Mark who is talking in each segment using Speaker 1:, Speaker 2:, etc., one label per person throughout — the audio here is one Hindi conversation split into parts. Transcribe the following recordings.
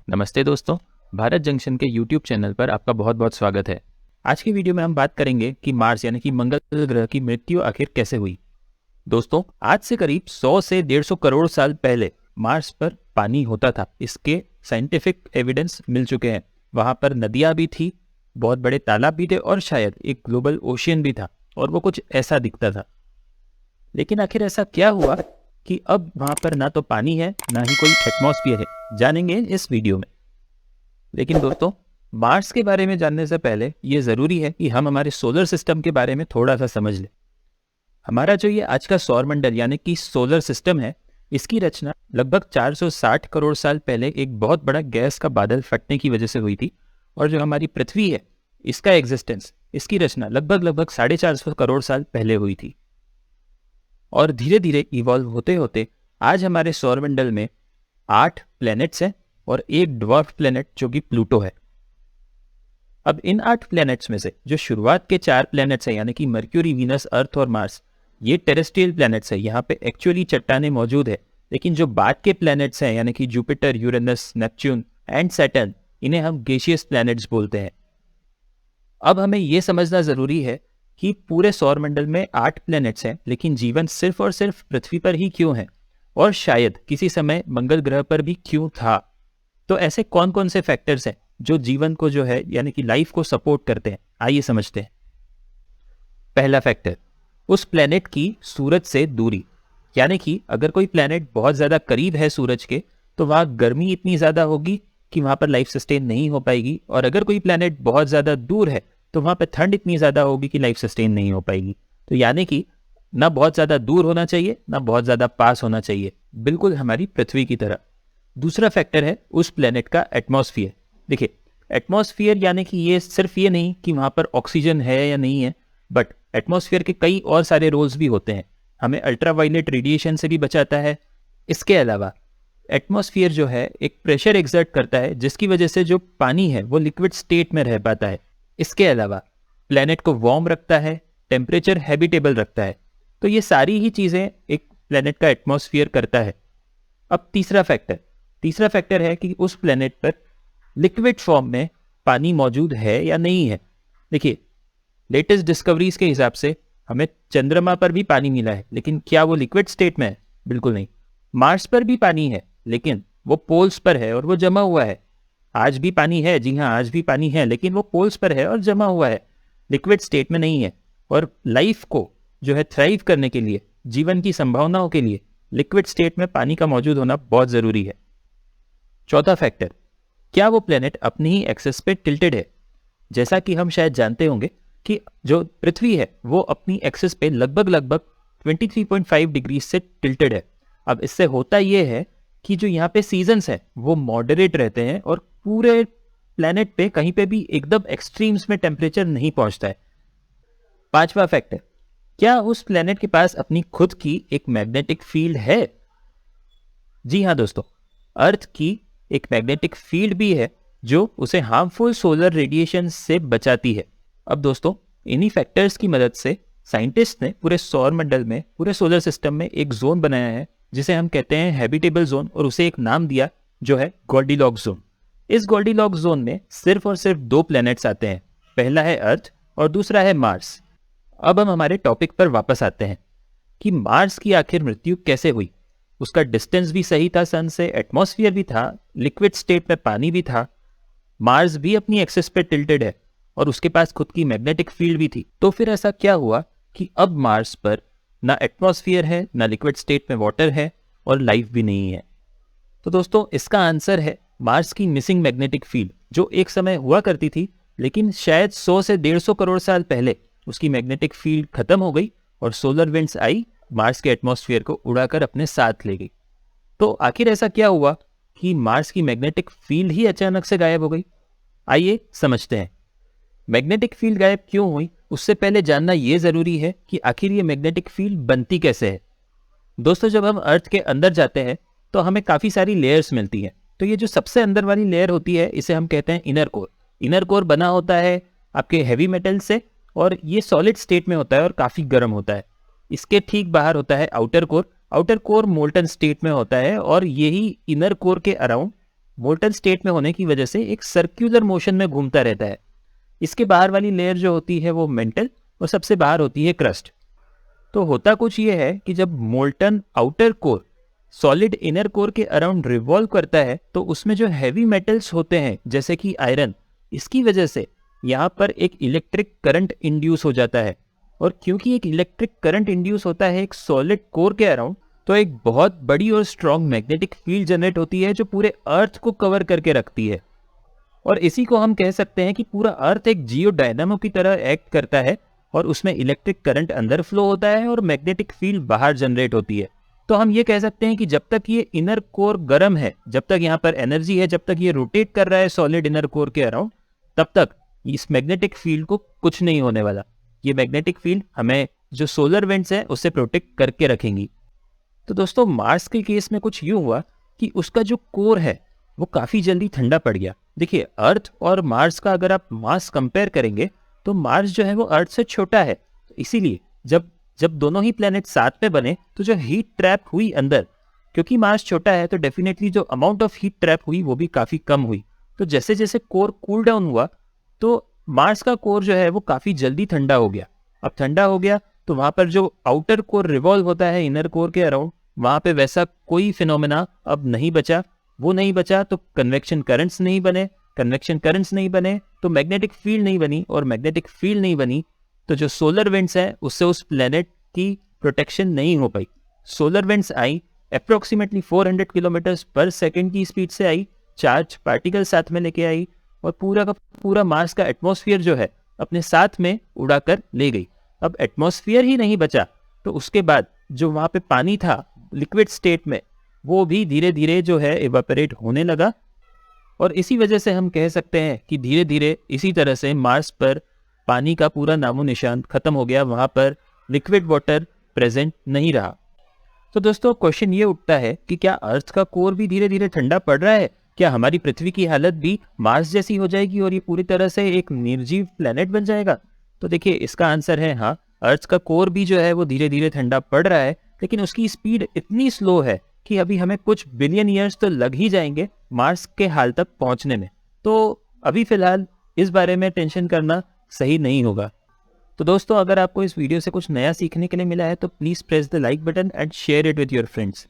Speaker 1: नमस्ते दोस्तों, भारत जंक्शन के यूट्यूब चैनल पर आपका बहुत बहुत स्वागत है। आज की वीडियो में हम बात करेंगे कि मार्स यानी कि मंगल ग्रह की मृत्यु आखिर कैसे हुई। दोस्तों, आज से करीब 100 से 150 करोड़ साल पहले मार्स पर पानी होता था। इसके साइंटिफिक एविडेंस मिल चुके हैं। वहां पर नदियां भी थी, बहुत बड़े तालाब भी थे और शायद एक ग्लोबल ओशियन भी था और वो कुछ ऐसा दिखता था। लेकिन आखिर ऐसा क्या हुआ कि अब वहां पर ना तो पानी है ना ही कोई एटमॉस्फेयर है, जानेंगे इस वीडियो में। लेकिन दोस्तों, मार्स के बारे में जानने से पहले ये जरूरी है कि हम हमारे सोलर सिस्टम के बारे में थोड़ा सा समझ लें। हमारा जो ये आज का सौर मंडल यानी कि सोलर सिस्टम है, इसकी रचना लगभग 460 करोड़ साल पहले एक बहुत बड़ा गैस का बादल फटने की वजह से हुई थी। और जो हमारी पृथ्वी है, इसका एग्जिस्टेंस, इसकी रचना लगभग 450 करोड़ साल पहले हुई थी। और धीरे धीरे इवॉल्व होते होते आज हमारे सौरमंडल में 8 प्लैनेट्स हैं और एक ड्वार्फ प्लैनेट जो कि प्लूटो है। अब इन 8 प्लैनेट्स में से जो शुरुआत के 4 प्लैनेट्स हैं यानी कि मर्क्यूरी, वीनस, अर्थ और मार्स, ये टेरेस्ट्रियल प्लैनेट्स है। यहाँ पे एक्चुअली चट्टानें मौजूद है। लेकिन जो बाद के प्लैनेट्स हैं यानी कि Jupiter, Uranus, Neptune and Saturn, इन्हें हम गैसियस प्लैनेट्स बोलते हैं। अब हमें यह समझना जरूरी है कि पूरे सौरमंडल में 8 प्लैनेट्स हैं, लेकिन जीवन सिर्फ और सिर्फ पृथ्वी पर ही क्यों है और शायद किसी समय मंगल ग्रह पर भी क्यों था। तो ऐसे कौन कौन से फैक्टर्स हैं जो जीवन को जो है यानी कि लाइफ को सपोर्ट करते हैं, आइए समझते हैं। पहला फैक्टर, उस प्लेनेट की सूरज से दूरी। यानी कि अगर कोई प्लेनेट बहुत ज्यादा करीब है सूरज के, तो वहां गर्मी इतनी ज्यादा होगी कि वहां पर लाइफ सस्टेन नहीं हो पाएगी। और अगर कोई प्लेनेट बहुत ज्यादा दूर है तो वहां पर ठंड इतनी ज्यादा होगी कि लाइफ सस्टेन नहीं हो पाएगी। तो यानी कि ना बहुत ज्यादा दूर होना चाहिए ना बहुत ज्यादा पास होना चाहिए, बिल्कुल हमारी पृथ्वी की तरह। दूसरा फैक्टर है उस प्लेनेट का एटमॉस्फेयर। देखिए, एटमॉस्फेयर यानी कि ये सिर्फ ये नहीं कि वहां पर ऑक्सीजन है या नहीं है, बट एटमॉस्फेयर के कई और सारे रोल्स भी होते हैं। हमें अल्ट्रावायलेट रेडिएशन से भी बचाता है। इसके अलावा एटमॉस्फेयर जो है एक प्रेशर एक्सर्ट करता है, जिसकी वजह से जो पानी है वो लिक्विड स्टेट में रह पाता है। इसके अलावा प्लेनेट को वार्म रखता है, टेम्परेचर हैबिटेबल रखता है। तो ये सारी ही चीजें एक प्लेनेट का एटमॉस्फेयर करता है। अब तीसरा फैक्टर है कि उस प्लेनेट पर लिक्विड फॉर्म में पानी मौजूद है या नहीं है। देखिए, लेटेस्ट डिस्कवरीज के हिसाब से हमें चंद्रमा पर भी पानी मिला है, लेकिन क्या वो लिक्विड स्टेट में है? बिल्कुल नहीं। मार्स पर भी पानी है, लेकिन वो पोल्स पर है और वो जमा हुआ है। आज भी पानी है, जी हाँ, आज भी पानी है, लेकिन वो पोल्स पर है और जमा हुआ है, लिक्विड स्टेट में नहीं है। और लाइफ को जो है थ्राइव करने के लिए, जीवन की संभावनाओं के लिए लिक्विड स्टेट में पानी का मौजूद होना बहुत जरूरी है। चौथा फैक्टर, क्या वो प्लेनेट अपनी ही एक्सिस पे टिल्टेड है? जैसा कि हम शायद जानते होंगे कि जो पृथ्वी है वो अपनी एक्सिस पे लगभग 23.5 डिग्री से टिल्टेड है। अब इससे होता यह है कि जो यहाँ पे सीजन्स है वो मॉडरेट रहते हैं और पूरे प्लेनेट पे कहीं पे भी एकदम एक्सट्रीम्स में टेम्परेचर नहीं पहुंचता है। पांचवा फैक्टर, क्या उस प्लेनेट के पास अपनी खुद की एक मैग्नेटिक फील्ड है? जी हाँ दोस्तों, अर्थ की एक मैग्नेटिक फील्ड भी है जो उसे हार्मफुल सोलर रेडिएशन से बचाती है। अब दोस्तों, इन्हीं फैक्टर्स की मदद से साइंटिस्ट ने पूरे सौर मंडल में, पूरे सोलर सिस्टम में एक जोन बनाया है जिसे हम कहते हैं हैबिटेबल जोन, और उसे एक नाम दिया जो है गोल्डीलॉक्स जोन। इस गोल्डीलॉक्स जोन में सिर्फ और सिर्फ 2 प्लैनेट्स आते हैं, पहला है अर्थ और दूसरा है मार्स। अब हम हमारे टॉपिक पर वापस आते हैं कि मार्स की आखिर मृत्यु कैसे हुई। उसका डिस्टेंस भी सही था सन से, एटमॉस्फेयर भी था, लिक्विड स्टेट में पानी भी था, मार्स भी अपनी एक्सिस पे टिल्टेड है और उसके पास खुद की मैग्नेटिक फील्ड भी थी। तो फिर ऐसा क्या हुआ कि अब मार्स पर ना एटमॉस्फेयर है, ना लिक्विड स्टेट में वाटर है और लाइफ भी नहीं है? तो दोस्तों, इसका आंसर है मार्स की मिसिंग मैग्नेटिक फील्ड, जो एक समय हुआ करती थी, लेकिन शायद 100 से 150 करोड़ साल पहले उसकी मैग्नेटिक फील्ड खत्म हो गई और सोलर विंड्स आई, मार्स के एटमॉस्फेयर को उड़ाकर अपने साथ ले गई। तो आखिर ऐसा क्या हुआ कि मार्स की मैग्नेटिक फील्ड ही अचानक से गायब हो गई? आइए समझते हैं। मैग्नेटिक फील्ड गायब क्यों हुई, उससे पहले जानना यह जरूरी है कि आखिर ये मैग्नेटिक फील्ड बनती कैसे है। दोस्तों, जब हम अर्थ के अंदर जाते हैं तो हमें काफी सारी लेयर्स मिलती हैं। तो ये जो सबसे अंदर वाली लेयर होती है, इसे हम कहते हैं इनर कोर। इनर कोर बना होता है आपके हैवी मेटल से और ये सॉलिड स्टेट में होता है और काफी गर्म होता है। इसके ठीक बाहर होता है outer core. Outer core molten state में होता है और यही इनर कोर के अराउंड मोल्टन स्टेट में होने की वजह से एक सर्कुलर मोशन में घूमता रहता है। इसके बाहर वाली लेयर जो होती है वो मेंटल और सबसे बाहर होती है क्रस्ट। तो होता कुछ ये है कि जब molten outer core solid inner core के अराउंड रिवॉल्व करता है तो उसमें जो हैवी मेटल्स होते हैं जैसे कि आयरन, इसकी वजह से यहाँ पर एक इलेक्ट्रिक करंट इंड्यूस हो जाता है। और क्योंकि एक इलेक्ट्रिक करंट इंड्यूस होता है एक सॉलिड कोर के अराउंड, तो एक बहुत बड़ी और स्ट्रॉन्ग मैग्नेटिक फील्ड जनरेट होती है जो पूरे अर्थ को कवर करके रखती है। और इसी को हम कह सकते हैं कि पूरा अर्थ एक जियो डायनामो की तरह एक्ट करता है और उसमें इलेक्ट्रिक करंट अंदर फ्लो होता है और मैग्नेटिक फील्ड बाहर जनरेट होती है। तो हम ये कह सकते हैं कि जब तक ये इनर कोर गर्म है, जब तक यहाँ पर एनर्जी है, जब तक ये रोटेट कर रहा है सॉलिड इनर कोर के अराउंड, तब तक इस मैग्नेटिक फील्ड को कुछ नहीं होने वाला। ये मैग्नेटिक फील्ड हमें जो सोलर विंड्स है उससे प्रोटेक्ट करके रखेंगी। तो दोस्तों मार्स के केस में कुछ यूं हुआ कि उसका जो कोर है वो काफी जल्दी ठंडा पड़ गया। देखिए, अर्थ और मार्स का अगर आप मास कंपेयर करेंगे तो मार्स जो है वो अर्थ से छोटा है। तो इसीलिए जब जब दोनों ही प्लेनेट साथ में बने तो जो हीट ट्रैप हुई अंदर, क्योंकि मार्स छोटा है तो डेफिनेटली जो अमाउंट ऑफ हीट ट्रैप हुई वो भी काफी कम हुई। तो जैसे जैसे कोर कूल डाउन हुआ तो मार्स का कोर जो है वो काफी जल्दी ठंडा हो गया। अब ठंडा हो गया तो वहां पर जो आउटर कोर रिवॉल्व होता है इनर कोर के अराउंड, वहां पे वैसा कोई फिनोमेना अब नहीं बचा। वो नहीं बचा तो कन्वेक्शन करंट्स नहीं बने, कन्वेक्शन करंट्स नहीं बने तो मैग्नेटिक फील्ड नहीं बनी, और मैग्नेटिक फील्ड नहीं बनी तो जो सोलर विंड्स है उससे उस प्लेनेट की प्रोटेक्शन नहीं हो पाई। सोलर विंड्स आई अप्रोक्सीमेटली 400 किलोमीटर पर सेकेंड की स्पीड से आई, चार्ज पार्टिकल साथ में लेके आई और पूरा का पूरा मार्स का एटमॉस्फेयर जो है अपने साथ में उड़ाकर ले गई। अब एटमॉस्फेयर ही नहीं बचा तो उसके बाद जो वहां पे पानी था लिक्विड स्टेट में, वो भी धीरे धीरे जो है इवेपोरेट होने लगा। और इसी वजह से हम कह सकते हैं कि धीरे धीरे इसी तरह से मार्स पर पानी का पूरा नामो निशान खत्म हो गया, वहां पर लिक्विड वाटर प्रेजेंट नहीं रहा। तो दोस्तों क्वेश्चन ये उठता है कि क्या अर्थ का कोर भी धीरे धीरे ठंडा पड़ रहा है? क्या हमारी पृथ्वी की हालत भी मार्स जैसी हो जाएगी और ये पूरी तरह से एक निर्जीव प्लेनेट बन जाएगा? तो देखिए, इसका आंसर है हाँ, अर्थ का कोर भी जो है वो धीरे धीरे ठंडा पड़ रहा है, लेकिन उसकी स्पीड इतनी स्लो है कि अभी हमें कुछ बिलियन ईयर्स तो लग ही जाएंगे मार्स के हाल तक पहुंचने में। तो अभी फिलहाल इस बारे में टेंशन करना सही नहीं होगा। तो दोस्तों, अगर आपको इस वीडियो से कुछ नया सीखने के लिए मिला है तो please press the like button and share it with your friends.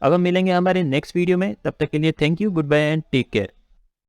Speaker 1: अब हम मिलेंगे हमारे नेक्स्ट वीडियो में, तब तक के लिए thank you, good bye and take care.